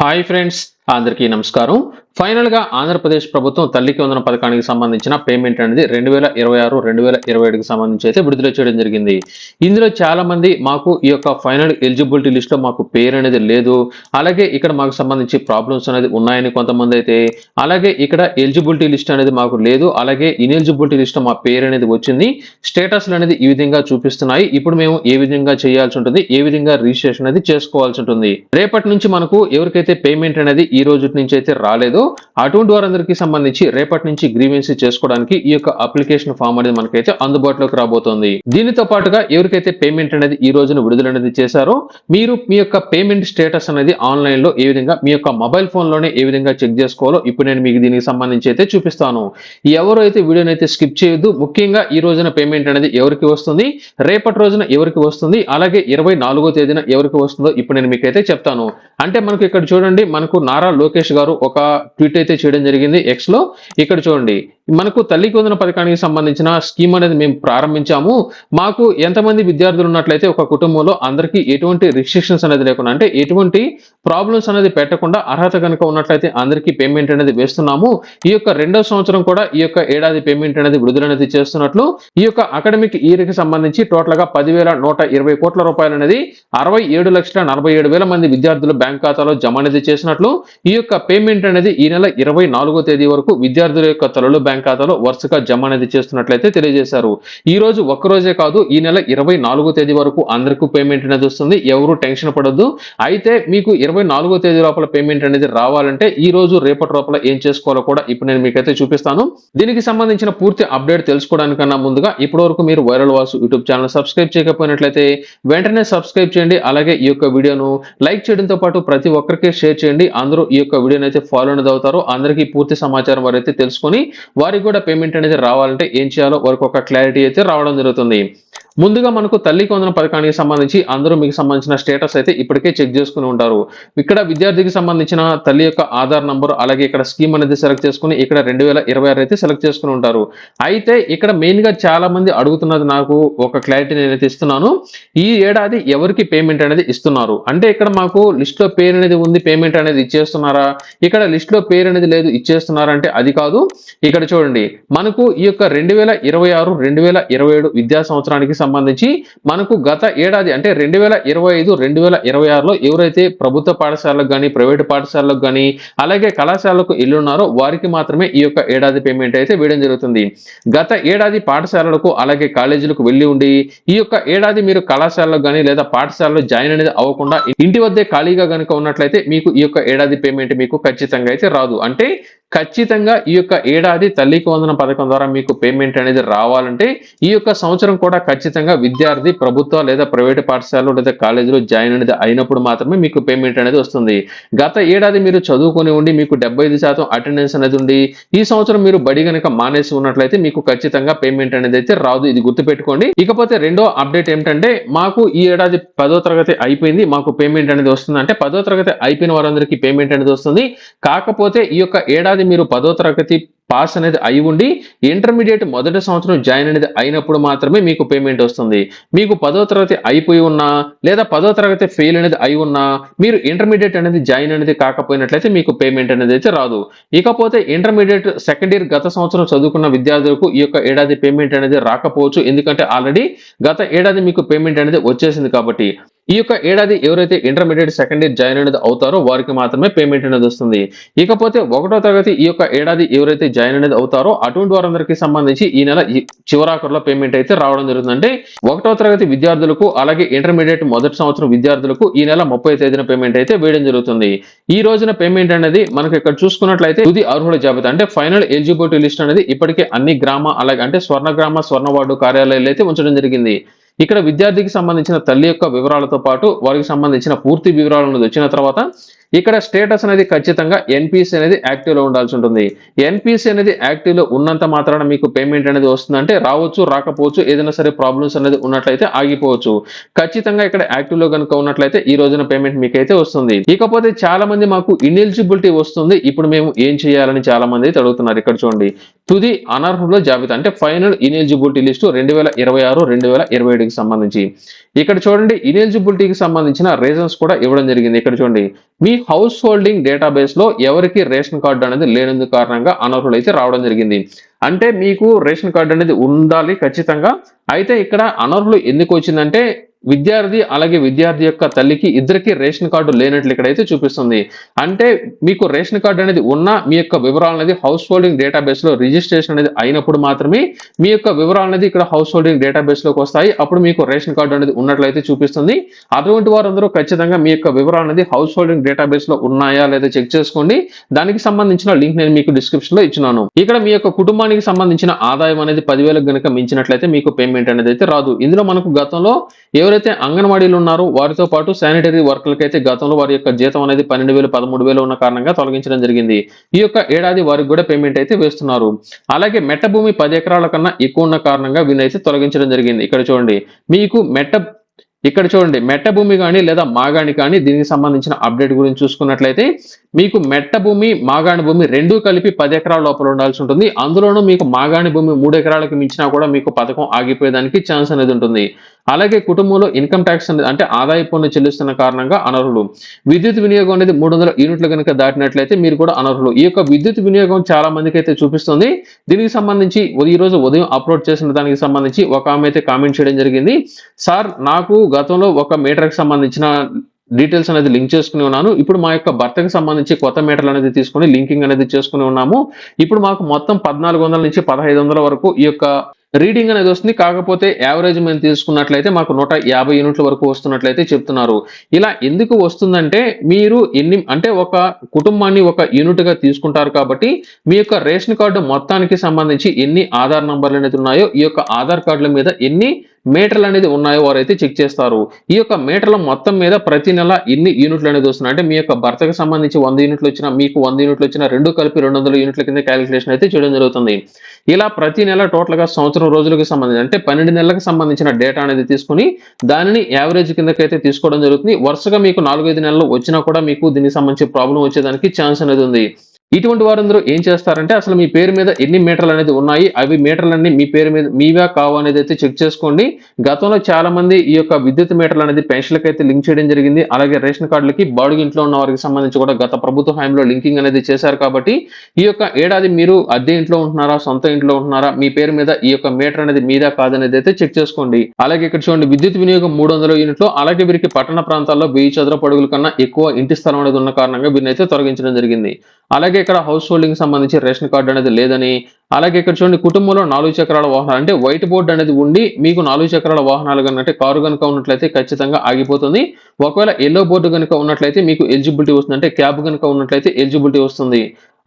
Hi friends, అందరికీ నమస్కారం. ఫైనల్‌గా ఆంధ్రప్రదేశ్ ప్రభుత్వం తల్లికి వందన పథకానికి సంబంధించిన పేమెంట్ అనేది 2026, 2027కి సంబంధించి అయితే విడుదల చేయడం జరిగింది. ఇందులో చాలామంది మాకు ఈ యొక్క ఫైనల్ ఎలిజిబిలిటీ లిస్ట్‌లో మాకు పేరు అనేది లేదు. అలాగే ఇక్కడ మాకు సంబంధించి ప్రాబ్లమ్స్ అనేది ఉన్నాయని కొంతమందైతే, అలాగే ఇక్కడ ఎలిజిబిలిటీ లిస్ట్ అనేది మాకు లేదు. అలాగే ఇనెలిజిబిలిటీ లిస్ట్‌లో మా పేరు అనేది వచ్చింది. స్టేటస్‌లు అనేది ఈ విధంగా చూపిస్తున్నాయి. ఇప్పుడు మేము ఏ విధంగా చేయాల్సి ఉంటుంది? ఏ విధంగా రిజిస్ట్రేషన్ అనేది చేసుకోవాల్సి ఉంటుంది? రేపటి నుంచి మనకు ఎవరికైతే పేమెంట్ అనేది ఈ రోజు నుంచి అయితే రాలేదో అటువంటి వారందరికీ సంబంధించి రేపటి నుంచి గ్రీవెన్సీ చేసుకోవడానికి ఈ యొక్క అప్లికేషన్ ఫామ్ అనేది మనకైతే అందుబాటులోకి రాబోతోంది. దీనితో పాటుగా ఎవరికైతే పేమెంట్ అనేది ఈ రోజున విడుదల అనేది చేశారో మీరు మీ యొక్క పేమెంట్ స్టేటస్ అనేది ఆన్లైన్ లో ఏ విధంగా మీ యొక్క మొబైల్ ఫోన్ లోనే ఏ విధంగా చెక్ చేసుకోవాలో ఇప్పుడు నేను మీకు దీనికి సంబంధించి అయితే చూపిస్తాను. ఎవరు అయితే వీడియోని అయితే స్కిప్ చేయొద్దు. ముఖ్యంగా ఈ రోజున పేమెంట్ అనేది ఎవరికి వస్తుంది, రేపటి రోజున ఎవరికి వస్తుంది, అలాగే 24వ తేదీన ఎవరికి వస్తుందో ఇప్పుడు నేను మీకైతే చెప్తాను. అంటే మనకు ఇక్కడ చూడండి, మనకు నారా లోకేష్ గారు ఒక ట్వీట్ అయితే చేయడం జరిగింది ఎక్స్ లో. ఇక్కడ చూడండి, మనకు తల్లికి వందన పథకానికి సంబంధించిన స్కీమ్ అనేది మేము ప్రారంభించాము. మాకు ఎంతమంది విద్యార్థులు ఉన్నట్లయితే ఒక కుటుంబంలో అందరికీ ఎటువంటి రిస్ట్రిక్షన్స్ అనేది లేకుండా, అంటే ఎటువంటి ప్రాబ్లమ్స్ అనేది పెట్టకుండా అర్హత కనుక ఉన్నట్లయితే అందరికీ పేమెంట్ అనేది వేస్తున్నాము. ఈ యొక్క రెండో సంవత్సరం కూడా ఈ యొక్క ఏడాది పేమెంట్ అనేది విడుదల అనేది చేస్తున్నట్లు ఈ యొక్క అకాడమిక్ ఇయర్ కి సంబంధించి టోటల్ గా 10,120 కోట్ల రూపాయలు అనేది 67,47,000 మంది విద్యార్థులు బ్యాంక్ ఖాతాలో జమ అనేది చేసినట్లు ఈ యొక్క పేమెంట్ అనేది ఈ నెల 24వ తేదీ వరకు విద్యార్థుల యొక్క తలలు బ్యాంక్ ఖాతాలో వరుసగా జమ అనేది చేస్తున్నట్లయితే తెలియజేశారు. ఈ రోజు ఒక్కరోజే కాదు, ఈ నెల 24వ తేదీ వరకు అందరికీ పేమెంట్ అనేది వస్తుంది. ఎవరు టెన్షన్ పడొద్దు. అయితే మీకు 24వ తేదీ లోపల పేమెంట్ అనేది రావాలంటే ఈ రోజు రేపటి లోపల ఏం చేసుకోవాలో కూడా ఇప్పుడు నేను మీకైతే చూపిస్తాను. దీనికి సంబంధించిన పూర్తి అప్డేట్ తెలుసుకోవడానికన్నా ముందుగా ఇప్పటి వరకు మీరు viral Vasu YouTube channel subscribe చేయకపోయినట్లయితే వెంటనే సబ్స్క్రైబ్ చేయండి. అలాగే ఈ యొక్క వీడియోను లైక్ చేయడంతో పాటు ప్రతి ఒక్కరికి షేర్ చేయండి. అందరూ ఈ యొక్క వీడియోని అయితే ఫాలో అనేది అవుతారు. అందరికీ పూర్తి సమాచారం వారైతే తెలుసుకొని వారికి కూడా పేమెంట్ అనేది రావాలంటే ఏం చేయాలో వారికి ఒక క్లారిటీ అయితే రావడం జరుగుతుంది. ముందుగా మనకు తల్లికి వందన పథకానికి సంబంధించి అందరూ మీకు సంబంధించిన స్టేటస్ అయితే ఇప్పటికే చెక్ చేసుకుని ఉంటారు. ఇక్కడ విద్యార్థికి సంబంధించిన తల్లి యొక్క ఆధార్ నంబర్, అలాగే ఇక్కడ స్కీమ్ అనేది సెలెక్ట్ చేసుకుని ఇక్కడ 2026 అయితే సెలెక్ట్ చేసుకుని ఉంటారు. అయితే ఇక్కడ మెయిన్ గా చాలా మంది అడుగుతున్నది, నాకు ఒక క్లారిటీ నేనైతే ఇస్తున్నాను. ఈ ఏడాది ఎవరికి పేమెంట్ అనేది ఇస్తున్నారు అంటే ఇక్కడ మాకు లిస్ట్ లో పేరు అనేది ఉంది, పేమెంట్ అనేది ఇచ్చేస్తున్నారా? ఇక్కడ లిస్ట్ లో పేరు అనేది లేదు, ఇచ్చేస్తున్నారా అంటే అది కాదు. ఇక్కడ చూడండి, మనకు ఈ యొక్క 2026, 2027 విద్యా సంవత్సరానికి సంబంధించి మనకు గత ఏడాది అంటే 2025, 2026లో ఎవరైతే ప్రభుత్వ పాఠశాలకు కానీ ప్రైవేటు పాఠశాలకు కానీ అలాగే కళాశాలకు ఇల్లున్నారో వారికి మాత్రమే ఈ యొక్క ఏడాది పేమెంట్ అయితే వేయడం జరుగుతుంది. గత ఏడాది పాఠశాలలకు అలాగే కాలేజీలకు వెళ్ళి ఉండి ఈ యొక్క ఏడాది మీరు కళాశాలకు కానీ లేదా పాఠశాలలో జాయిన్ అనేది అవ్వకుండా ఇంటి వద్దే ఖాళీగా కనుక ఉన్నట్లయితే మీకు ఈ యొక్క ఏడాది పేమెంట్ మీకు ఖచ్చితంగా అయితే రాదు. అంటే ఖచ్చితంగా ఈ యొక్క ఏడాది తల్లికి వందన పథకం ద్వారా మీకు పేమెంట్ అనేది రావాలంటే ఈ యొక్క సంవత్సరం కూడా ఖచ్చితంగా విద్యార్థి ప్రభుత్వ లేదా ప్రైవేటు పాఠశాలలో లేదా కాలేజీలో జాయిన్ అనేది అయినప్పుడు మాత్రమే మీకు పేమెంట్ అనేది వస్తుంది. గత ఏడాది మీరు చదువుకొని ఉండి మీకు 75% అటెండెన్స్ అనేది ఉండి ఈ సంవత్సరం మీరు బడి కనుక మానేసి ఉన్నట్లయితే మీకు ఖచ్చితంగా పేమెంట్ అనేది అయితే రాదు. ఇది గుర్తుపెట్టుకోండి. ఇకపోతే రెండో అప్డేట్ ఏమిటంటే, మాకు ఈ ఏడాది 10వ తరగతి అయిపోయింది, మాకు పేమెంట్ అనేది వస్తుంది అంటే 10వ తరగతి అయిపోయిన వారందరికీ పేమెంట్ అనేది వస్తుంది. కాకపోతే ఈ యొక్క ఏడాది మీరు 10వ తరగతి పాస్ అనేది అయి ఉండి ఇంటర్మీడియట్ మొదటి సంవత్సరం జాయిన్ అనేది అయినప్పుడు మాత్రమే మీకు పేమెంట్ వస్తుంది. మీకు 10వ తరగతి అయిపోయి ఉన్నా లేదా 10వ తరగతి ఫెయిల్ అనేది అయి ఉన్నా మీరు ఇంటర్మీడియట్ అనేది జాయిన్ అనేది కాకపోయినట్లయితే మీకు పేమెంట్ అనేది అయితే రాదు. ఇకపోతే ఇంటర్మీడియట్ సెకండ్ ఇయర్ గత సంవత్సరం చదువుకున్న విద్యార్థులకు ఈ యొక్క ఏడాది పేమెంట్ అనేది రాకపోవచ్చు. ఎందుకంటే ఆల్రెడీ గత ఏడాది మీకు పేమెంట్ అనేది వచ్చేసింది కాబట్టి. ఈ యొక్క ఏడాది ఎవరైతే ఇంటర్మీడియట్ సెకండ్ ఇయర్ జాయిన్ అనేది అవుతారో వారికి మాత్రమే పేమెంట్ అనేది వస్తుంది. ఇకపోతే 1వ తరగతి ఈ యొక్క ఏడాది ఎవరైతే జాయిన్ అనేది అవుతారో అటువంటి వారందరికీ సంబంధించి ఈ నెల చివరాఖరులో పేమెంట్ అయితే రావడం జరుగుతుంది. అంటే 1వ తరగతి విద్యార్థులకు అలాగే ఇంటర్మీడియట్ మొదటి సంవత్సరం విద్యార్థులకు ఈ నెల 30వ తేదీన పేమెంట్ అయితే వేయడం జరుగుతుంది. ఈ రోజున పేమెంట్ అనేది మనకి ఇక్కడ చూసుకున్నట్లయితే తుది అర్హుల జాబితా అంటే ఫైనల్ ఎలిజిబిలిటీ లిస్ట్ అనేది ఇప్పటికే అన్ని గ్రామ అలాగే అంటే స్వర్ణ వార్డు కార్యాలయాలు అయితే ఉంచడం జరిగింది. ఇక్కడ విద్యార్థికి సంబంధించిన తల్లి యొక్క వివరాలతో పాటు వారికి సంబంధించిన పూర్తి వివరాలను వచ్చిన తర్వాత ఇక్కడ స్టేటస్ అనేది ఖచ్చితంగా ఎన్పిసి అనేది యాక్టివ్ లో ఉండాల్సి ఉంటుంది. ఎన్పిసి అనేది యాక్టివ్ లో ఉన్నంత మాత్రాన మీకు పేమెంట్ అనేది వస్తుందంటే రావచ్చు, రాకపోవచ్చు, ఏదైనా సరే ప్రాబ్లమ్స్ అనేది ఉన్నట్లయితే ఆగిపోవచ్చు. ఖచ్చితంగా ఇక్కడ యాక్టివ్ లో కనుక ఉన్నట్లయితే ఈ రోజున పేమెంట్ మీకైతే వస్తుంది. ఇకపోతే చాలా మంది మాకు ఇన్ఎలిజిబిలిటీ వస్తుంది, ఇప్పుడు మేము ఏం చేయాలని చాలా మంది అయితే అడుగుతున్నారు. ఇక్కడ చూడండి, తుది అనర్హుల జాబితా అంటే ఫైనల్ ఇనెలిజిబిలిటీ లిస్టు 2026, 2027కి సంబంధించి ఇక్కడ చూడండి, ఇనెలిజిబిలిటీకి సంబంధించిన రీజన్స్ కూడా ఇవ్వడం జరిగింది. ఇక్కడ చూడండి, మీ హౌస్ హోల్డింగ్ డేటాబేస్ లో ఎవరికి రేషన్ కార్డు అనేది లేనందు కారణంగా అనర్హులు అయితే రావడం జరిగింది. అంటే మీకు రేషన్ కార్డు అనేది ఉండాలి ఖచ్చితంగా. అయితే ఇక్కడ అనర్హులు ఎందుకు వచ్చిందంటే విద్యార్థి అలాగే విద్యార్థి యొక్క తల్లికి ఇద్దరికి రేషన్ కార్డు లేనట్లు ఇక్కడైతే చూపిస్తుంది. అంటే మీకు రేషన్ కార్డు అనేది ఉన్నా మీ యొక్క వివరాలు అనేది హౌస్ హోల్డింగ్ డేటాబేస్ లో రిజిస్ట్రేషన్ అనేది అయినప్పుడు మాత్రమే మీ యొక్క వివరాలు అనేది ఇక్కడ హౌస్ హోల్డింగ్ డేటాబేస్ లోకి వస్తాయి. అప్పుడు మీకు రేషన్ కార్డు అనేది ఉన్నట్లయితే చూపిస్తుంది. అటువంటి వారందరూ ఖచ్చితంగా మీ యొక్క వివరాలు అనేది హౌస్ హోల్డింగ్ డేటాబేస్ లో ఉన్నాయా లేదా చెక్ చేసుకోండి. దానికి సంబంధించిన లింక్ నేను మీకు డిస్క్రిప్షన్ లో ఇచ్చినాను. ఇక్కడ మీ యొక్క కుటుంబానికి సంబంధించిన ఆదాయం అనేది 10,000 గనుక మించినట్లయితే మీకు పేమెంట్ అనేది అయితే రాదు. ఇందులో మనకు గతంలో ఎవరైతే అంగన్వాడీలు ఉన్నారో వారితో పాటు శానిటరీ వర్కర్లకి అయితే గతంలో వారి యొక్క జీతం అనేది 12,000 13,000 ఉన్న కారణంగా తొలగించడం జరిగింది. ఈ యొక్క ఏడాది వారికి కూడా పేమెంట్ అయితే వేస్తున్నారు. అలాగే మెట్ట భూమి 10 ఎకరాల కన్నా ఎక్కువ ఉన్న కారణంగా వీరిని అయితే తొలగించడం జరిగింది. ఇక్కడ చూడండి మీకు మెట్ట భూమి కానీ లేదా మాగాణి కానీ దీనికి సంబంధించిన అప్డేట్ గురించి చూసుకున్నట్లయితే మీకు మెట్ట భూమి మాగాణి భూమి రెండూ కలిపి 10 ఎకరాల లోపల ఉండాల్సి ఉంటుంది. అందులోనూ మీకు మాగాణి భూమి 3 ఎకరాలకు మించినా కూడా మీకు పథకం ఆగిపోయేదానికి ఛాన్స్ అనేది ఉంటుంది. అలాగే కుటుంబంలో ఇన్కమ్ ట్యాక్స్ అనేది అంటే ఆదాయ పన్ను చెల్లిస్తున్న కారణంగా అనర్హులు. విద్యుత్ వినియోగం అనేది 300 యూనిట్లు కనుక దాటినట్లయితే మీరు కూడా అనర్హులు. ఈ యొక్క విద్యుత్ వినియోగం చాలా మందికి అయితే చూపిస్తుంది. దీనికి సంబంధించి ఈ రోజు ఉదయం అప్లోడ్ చేసిన దానికి సంబంధించి ఒక ఆమె అయితే కామెంట్ చేయడం జరిగింది. సార్ నాకు గతంలో 1 మీటర్కి సంబంధించిన డీటెయిల్స్ అనేది లింక్ చేసుకుని ఉన్నాను. ఇప్పుడు మా యొక్క భర్తకి సంబంధించి కొత్త మీటర్లు అనేది తీసుకుని లింకింగ్ అనేది చేసుకుని ఉన్నాము. ఇప్పుడు మాకు మొత్తం 1400 నుంచి 1500 వరకు ఈ యొక్క రీడింగ్ అనేది వస్తుంది. కాకపోతే యావరేజ్ మేము తీసుకున్నట్లయితే మాకు 150 యూనిట్ల వరకు వస్తున్నట్లయితే చెప్తున్నారు. ఇలా ఎందుకు వస్తుందంటే మీరు ఒక కుటుంబాన్ని ఒక యూనిట్ గా తీసుకుంటారు కాబట్టి మీ యొక్క రేషన్ కార్డు మొత్తానికి సంబంధించి ఎన్ని ఆధార్ నంబర్లు అనేది ఉన్నాయో ఈ యొక్క ఆధార్ కార్డుల మీద ఎన్ని మీటర్లు అనేది ఉన్నాయో వారైతే చెక్ చేస్తారు. ఈ యొక్క మీటర్ల మొత్తం మీద ప్రతి నెల ఎన్ని యూనిట్లు అనేది వస్తున్నాయి అంటే మీ యొక్క భర్తకు సంబంధించి 100 యూనిట్లు వచ్చినా మీకు 100 యూనిట్లు వచ్చినా రెండు కలిపి 200 యూనిట్ల కింద క్యాలిక్యులేషన్ అయితే చేయడం జరుగుతుంది. ఇలా ప్రతి నెల టోటల్ గా సంవత్సరం రోజులకు సంబంధించి అంటే 12 నెలలకు సంబంధించిన డేటా అనేది తీసుకుని దానిని యావరేజ్ కిందకైతే తీసుకోవడం జరుగుతుంది. వరుసగా మీకు 4-5 నెలలు వచ్చినా కూడా మీకు దీనికి సంబంధించి ప్రాబ్లం వచ్చేదానికి ఛాన్స్ అనేది ఉంది. ఇటువంటి వారందరూ ఏం చేస్తారంటే అసలు మీ పేరు మీద ఎన్ని మీటర్లు అనేది ఉన్నాయి అవి మీటర్లన్నీ మీ పేరు మీద మీవా కావు అనేది అయితే చెక్ చేసుకోండి. గతంలో చాలా మంది ఈ యొక్క విద్యుత్ మీటర్లు అనేది పెన్షన్లకు అయితే లింక్ చేయడం జరిగింది. అలాగే రేషన్ కార్డులకి బాడుగు ఇంట్లో ఉన్న వారికి సంబంధించి కూడా గత ప్రభుత్వ హయాంలో లింకింగ్ అనేది చేశారు. కాబట్టి ఈ యొక్క ఏడాది మీరు అద్దె ఇంట్లో ఉంటున్నారా సొంత ఇంట్లో ఉంటున్నారా మీ పేరు మీద ఈ యొక్క మీటర్ అనేది మీదా కాదనేది అయితే చెక్ చేసుకోండి. అలాగే ఇక్కడ చూడండి విద్యుత్ వినియోగం 300 యూనిట్లు. అలాగే వీరికి పట్టణ ప్రాంతాల్లో 1000 చదరపు అడుగుల కన్నా ఎక్కువ ఇంటి స్థలం అనేది ఉన్న కారణంగా వీరిని అయితే తొలగించడం జరిగింది. అలాగే ఇక్కడ హౌస్ హోల్డింగ్ సంబంధించి రేషన్ కార్డు అనేది లేదని అలాగే ఇక్కడ చూడండి కుటుంబంలో 4 చక్రాల వాహనాలు అంటే వైట్ బోర్డు అనేది ఉండి మీకు 4 చక్రాల వాహనాలు కనుక కారు కనుక ఉన్నట్లయితే ఖచ్చితంగా ఆగిపోతుంది. ఒకవేళ ఎల్లో బోర్డు కనుక ఉన్నట్లయితే మీకు ఎలిజిబిలిటీ వస్తుంది అంటే క్యాబ్ కనుక ఉన్నట్లయితే ఎలిజిబిలిటీ వస్తుంది.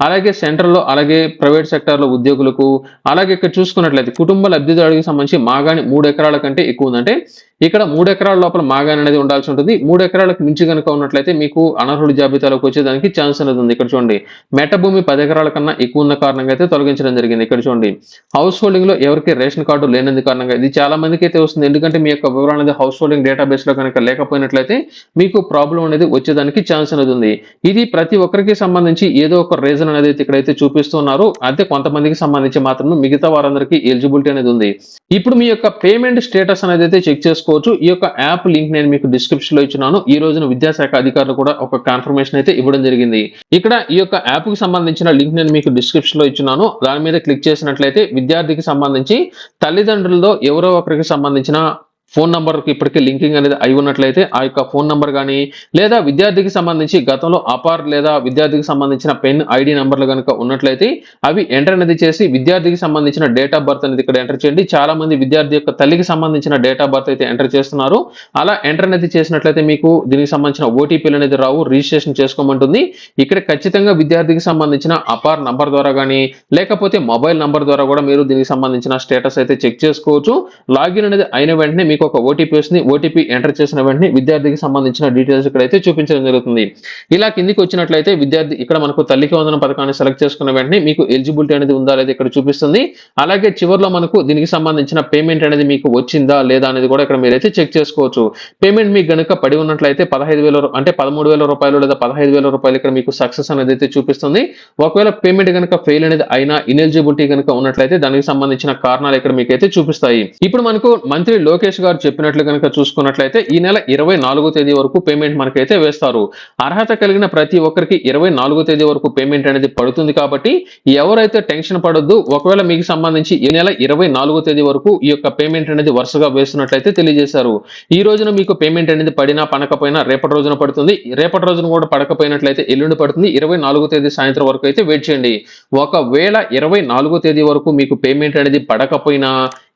అలాగే సెంట్రల్లో అలాగే ప్రైవేట్ సెక్టార్లో ఉద్యోగులకు అలాగే ఇక్కడ చూసుకున్నట్లయితే కుటుంబ లబ్ధిదారుడికి సంబంధించి మాగాని 3 ఎకరాల కంటే ఎక్కువ ఉందంటే ఇక్కడ 3 ఎకరాల లోపల మాగాని అనేది ఉండాల్సి ఉంటుంది. 3 ఎకరాలకు మించి కనుక ఉన్నట్లయితే మీకు అనర్హుడి జాబితాలోకి వచ్చేదానికి ఛాన్స్ అనేది ఉంది. ఇక్కడ చూడండి మెట్ట భూమి 10 ఎకరాల కన్నా ఎక్కువ ఉన్న కారణంగా అయితే తొలగించడం జరిగింది. ఇక్కడ చూడండి హౌస్ హోల్డింగ్ లో ఎవరికి రేషన్ కార్డు లేనందు కారణంగా ఇది చాలా మందికి అయితే వస్తుంది. ఎందుకంటే మీ యొక్క వివరాలు అనేది హౌస్ హోల్డింగ్ డేటాబేస్ లో కనుక లేకపోయినట్లయితే మీకు ప్రాబ్లం అనేది వచ్చేదానికి ఛాన్స్ అనేది ఉంది. ఇది ప్రతి ఒక్కరికి సంబంధించి ఏదో ఒక రీజన్ అనేది ఇక్కడైతే చూపిస్తున్నారు. అయితే కొంతమందికి సంబంధించి మాత్రమే మిగతా వారందరికీ ఎలిజిబిలిటీ అనేది ఉంది. ఇప్పుడు మీ యొక్క పేమెంట్ స్టేటస్ అనేది అయితే చెక్ చేసుకోవచ్చు. ఈ యొక్క యాప్ లింక్ నేను మీకు డిస్క్రిప్షన్ లో ఇచ్చినాను. ఈ రోజున విద్యాశాఖ అధికారులు కూడా ఒక కన్ఫర్మేషన్ అయితే ఇవ్వడం జరిగింది. ఇక్కడ ఈ యొక్క యాప్ కి సంబంధించిన లింక్ నేను మీకు డిస్క్రిప్షన్ లో ఇచ్చినాను. దాని మీద క్లిక్ చేసినట్లయితే విద్యార్థికి సంబంధించి తల్లిదండ్రులతో ఎవరో ఒకరికి సంబంధించిన ఫోన్ నంబర్కి ఇప్పటికే లింకింగ్ అనేది అయి ఉన్నట్లయితే ఆ యొక్క ఫోన్ నంబర్ కానీ లేదా విద్యార్థికి సంబంధించి గతంలో అపార్ లేదా విద్యార్థికి సంబంధించిన పెన్ ఐడి నంబర్లు కనుక ఉన్నట్లయితే అవి ఎంటర్ అనేది చేసి విద్యార్థికి సంబంధించిన డేట్ ఆఫ్ బర్త్ అనేది ఇక్కడ ఎంటర్ చేయండి. చాలా మంది విద్యార్థి యొక్క తల్లికి సంబంధించిన డేట్ ఆఫ్ బర్త్ అయితే ఎంటర్ చేస్తున్నారు. అలా ఎంటర్ అనేది చేసినట్లయితే మీకు దీనికి సంబంధించిన ఓటీపీలు అనేది రావు, రిజిస్ట్రేషన్ చేసుకోమంటుంది. ఇక్కడ ఖచ్చితంగా విద్యార్థికి సంబంధించిన అపార్ నంబర్ ద్వారా కానీ లేకపోతే మొబైల్ నంబర్ ద్వారా కూడా మీరు దీనికి సంబంధించిన స్టేటస్ అయితే చెక్ చేసుకోవచ్చు. లాగిన్ అనేది అయిన వెంటనే మీకు ఒక ఓటీపీ వస్తుంది. ఓటీపీ ఎంటర్ చేసిన వెంటనే విద్యార్థికి సంబంధించిన డీటెయిల్స్ ఇక్కడైతే చూపించడం జరుగుతుంది. ఇలా కిందికి వచ్చినట్లయితే విద్యార్థి ఇక్కడ మనకు తల్లికి వందనం పథకాన్ని సెలెక్ట్ చేసుకున్న వెంటనే మీకు ఎలిజిబిలిటీ అనేది ఉందా లేదా ఇక్కడ చూపిస్తుంది. అలాగే చివరిలో మనకు దీనికి సంబంధించిన పేమెంట్ అనేది మీకు వచ్చిందా లేదా అనేది కూడా ఇక్కడ మీరైతే చెక్ చేసుకోవచ్చు. పేమెంట్ మీకు గనుక పడి ఉన్నట్లయితే 15,000 అంటే 13,000 రూపాయలు లేదా 15,000 రూపాయలు ఇక్కడ మీకు సక్సెస్ అనేది అయితే చూపిస్తుంది. ఒకవేళ పేమెంట్ కనుక ఫెయిల్ అనేది అయినా ఇనెలిజిబిలిటీ కనుక ఉన్నట్లయితే దానికి సంబంధించిన కారణాలు ఇక్కడ మీకైతే చూపిస్తాయి. ఇప్పుడు మనకు మంత్రి లోకేష్ గారు చెప్పినట్లు కనుక చూసుకున్నట్లయితే ఈ నెల 24వ తేదీ వరకు పేమెంట్ మనకైతే వేస్తారు. అర్హత కలిగిన ప్రతి ఒక్కరికి 24వ తేదీ వరకు పేమెంట్ అనేది పడుతుంది కాబట్టి ఎవరైతే టెన్షన్ పడొద్దు. ఒకవేళ మీకు సంబంధించి ఈ నెల 24వ తేదీ వరకు ఈ యొక్క పేమెంట్ అనేది వరుసగా వేస్తున్నట్లయితే తెలియజేశారు. ఈ రోజున మీకు పేమెంట్ అనేది పడినా పడకపోయినా రేపటి రోజున పడుతుంది. రేపటి రోజున కూడా పడకపోయినట్లయితే ఎల్లుండి పడుతుంది. 24వ తేదీ సాయంత్రం వరకు అయితే వెయిట్ చేయండి. ఒకవేళ 24వ తేదీ వరకు మీకు పేమెంట్ అనేది పడకపోయినా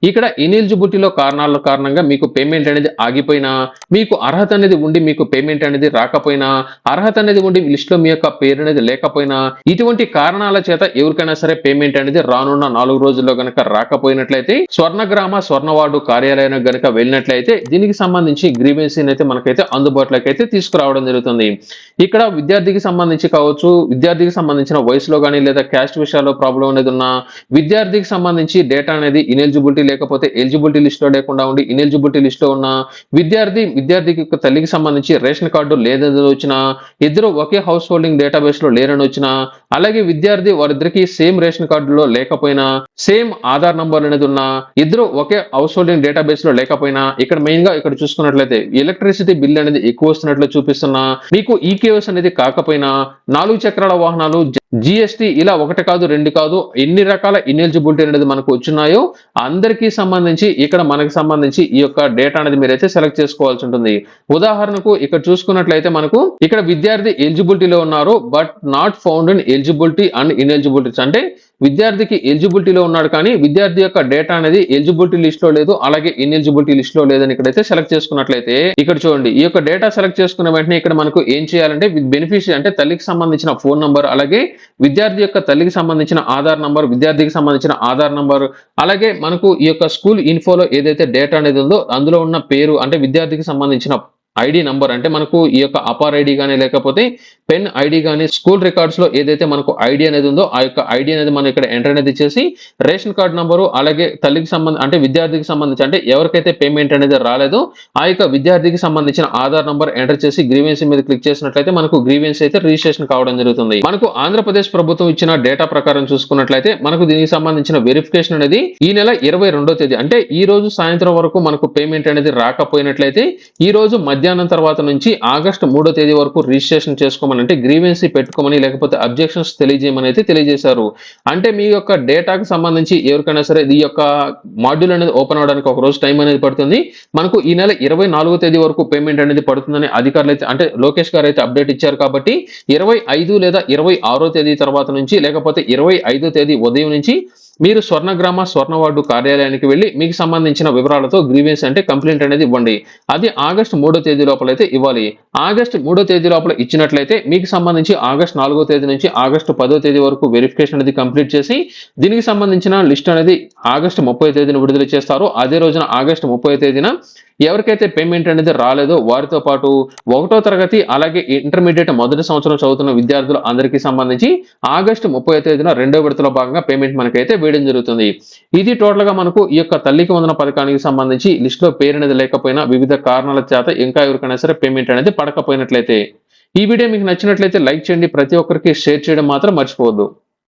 ఇక్కడ ఇనెలిజిబిలిటీలో కారణాల కారణంగా మీకు పేమెంట్ అనేది ఆగిపోయినా, మీకు అర్హత అనేది ఉండి మీకు పేమెంట్ అనేది రాకపోయినా, అర్హత అనేది ఉండి లిస్ట్ లో మీ యొక్క పేరు అనేది లేకపోయినా, ఇటువంటి కారణాల చేత ఎవరికైనా సరే పేమెంట్ అనేది రానున్న 4 రోజుల్లో గనక రాకపోయినట్లయితే స్వర్ణగ్రామ స్వర్ణవార్డు కార్యాలయానికి గనక వెళ్ళినట్లయితే దీనికి సంబంధించి గ్రీవెన్సీని అయితే మనకైతే అందుబాటులోకి అయితే తీసుకురావడం జరుగుతుంది. ఇక్కడ విద్యార్థికి సంబంధించి కావచ్చు, విద్యార్థికి సంబంధించిన వయసులో కానీ లేదా క్యాస్ట్ విషయాల్లో ప్రాబ్లం అనేది ఉన్న విద్యార్థికి సంబంధించి డేటా అనేది ఇనెలిజిబిలిటీ లేకపోతే ఎలిజిబిలిటీ లిస్ట్ లో లేకుండా ఉండి ఇనెలిజిబిలిటీ లిస్ట్ లో ఉన్న విద్యార్థికి తల్లికి సంబంధించి రేషన్ కార్డు లేదని వచ్చినా, ఇద్దరు ఒకే హౌస్ హోల్డింగ్ డేటాబేస్ లో లేరని వచ్చినా, అలాగే విద్యార్థి వారిద్దరికి సేమ్ రేషన్ కార్డులో లేకపోయినా, సేమ్ ఆధార్ నంబర్ అనేది ఉన్న, ఇద్దరు ఒకే హౌస్ హోల్డింగ్ డేటాబేస్ లో లేకపోయినా, ఇక్కడ మెయిన్ గా ఇక్కడ చూసుకున్నట్లయితే ఎలక్ట్రిసిటీ బిల్ అనేది ఎక్కువ వస్తున్నట్లు చూపిస్తున్నా, మీకు ఈకేఎస్ అనేది కాకపోయినా, 4 చక్రాల వాహనాలు జిఎస్టి ఇలా ఒకటి కాదు రెండు కాదు ఎన్ని రకాల ఇనెలిజిబిలిటీ అనేది మనకు వచ్చున్నాయో అందరికీ సంబంధించి ఇక్కడ మనకి సంబంధించి ఈ యొక్క డేటా అనేది మీరైతే సెలెక్ట్ చేసుకోవాల్సి ఉంటుంది. ఉదాహరణకు ఇక్కడ చూసుకున్నట్లయితే మనకు ఇక్కడ విద్యార్థి ఎలిజిబిలిటీలో ఉన్నారు but not found in eligibility and ineligibilities అంటే విద్యార్థికి ఎలిజిబిలిటీలో ఉన్నాడు కానీ విద్యార్థి యొక్క డేటా అనేది ఎలిజిబిలిటీ లిస్ట్ లో లేదు, అలాగే ఇన్ఎలిజిబిలిటీ లిస్ట్ లో లేదని ఇక్కడైతే సెలెక్ట్ చేసుకున్నట్లయితే ఇక్కడ చూడండి ఈ యొక్క డేటా సెలెక్ట్ చేసుకున్న వెంటనే ఇక్కడ మనకు ఏం చేయాలంటే బెనిఫిషియరీ అంటే తల్లికి సంబంధించిన ఫోన్ నంబర్, అలాగే విద్యార్థి యొక్క తల్లికి సంబంధించిన ఆధార్ నంబర్, విద్యార్థికి సంబంధించిన ఆధార్ నంబర్, అలాగే మనకు ఈ యొక్క స్కూల్ ఇన్ఫోలో ఏదైతే డేటా అనేది ఉందో అందులో ఉన్న పేరు అంటే విద్యార్థికి సంబంధించిన ఐడి నంబర్ అంటే మనకు ఈ యొక్క అపార్ ఐడి కానీ లేకపోతే పెన్ ఐడి కానీ స్కూల్ రికార్డ్స్ లో ఏదైతే మనకు ఐడి అనేది ఉందో ఆ యొక్క ఐడి అనేది మనం ఇక్కడ ఎంటర్ అనేది చేసి రేషన్ కార్డ్ నంబరు, అలాగే తల్లికి సంబంధించి అంటే విద్యార్థికి సంబంధించి అంటే ఎవరికైతే పేమెంట్ అనేది రాలేదో ఆ యొక్క విద్యార్థికి సంబంధించిన ఆధార్ నంబర్ ఎంటర్ చేసి గ్రీవెన్సీ మీద క్లిక్ చేసినట్లయితే మనకు గ్రీవెన్సీ అయితే రిజిస్ట్రేషన్ కావడం జరుగుతుంది. మనకు ఆంధ్రప్రదేశ్ ప్రభుత్వం ఇచ్చిన డేటా ప్రకారం చూసుకున్నట్లయితే మనకు దీనికి సంబంధించిన వెరిఫికేషన్ అనేది ఈ నెల 22వ తేదీ అంటే ఈ రోజు సాయంత్రం వరకు మనకు పేమెంట్ అనేది రాకపోయినట్లయితే ఈ రోజు మధ్యాహ్నం తర్వాత నుంచి ఆగస్టు 3వ తేదీ వరకు రిజిస్ట్రేషన్ చేసుకోమని అంటే గ్రీవెన్సీ పెట్టుకోమని లేకపోతే అబ్జెక్షన్స్ తెలియజేయమని అయితే తెలియజేశారు. అంటే మీ యొక్క డేటాకు సంబంధించి ఎవరికైనా సరే ఈ యొక్క మాడ్యూల్ అనేది ఓపెన్ అవడానికి ఒక రోజు టైం అనేది పడుతుంది. మనకు ఈ నెల 24వ తేదీ వరకు పేమెంట్ అనేది పడుతుందని అధికారులు అయితే అంటే లోకేష్ గారు అయితే అప్డేట్ ఇచ్చారు కాబట్టి 25 లేదా 26వ తేదీ తర్వాత నుంచి లేకపోతే 25వ తేదీ ఉదయం నుంచి మీరు స్వర్ణగ్రామ స్వర్ణవార్డు కార్యాలయానికి వెళ్ళి మీకు సంబంధించిన వివరాలతో గ్రీవెన్స్ అంటే కంప్లైంట్ అనేది ఇవ్వండి. అది ఆగస్టు 3వ తేదీ లోపల అయితే ఇవ్వాలి. ఆగస్టు 3వ తేదీ లోపల ఇచ్చినట్లయితే మీకు సంబంధించి ఆగస్టు 4వ తేదీ నుంచి ఆగస్టు 10వ తేదీ వరకు వెరిఫికేషన్ అనేది కంప్లీట్ చేసి దీనికి సంబంధించిన లిస్ట్ అనేది ఆగస్టు 30వ తేదీన విడుదల చేస్తారు. అదే రోజున ఆగస్టు 30వ తేదీన ఎవరికైతే పేమెంట్ అనేది రాలేదో వారితో పాటు 1వ తరగతి అలాగే ఇంటర్మీడియట్ మొదటి సంవత్సరం చదువుతున్న విద్యార్థులు అందరికీ సంబంధించి ఆగస్టు 30వ తేదీన 2వ విడతలో భాగంగా పేమెంట్ మనకైతే వేయడం జరుగుతుంది. ఇది టోటల్ గా మనకు ఈ యొక్క తల్లికి వందన పథకానికి సంబంధించి లిస్ట్ లో పేరు అనేది లేకపోయినా వివిధ కారణాల చేత ఇంకా ఎవరికైనా సరే పేమెంట్ అనేది పడకపోయినట్లయితే. ఈ వీడియో మీకు నచ్చినట్లయితే లైక్ చేయండి, ప్రతి ఒక్కరికి షేర్ చేయడం మాత్రం మర్చిపోవద్దు.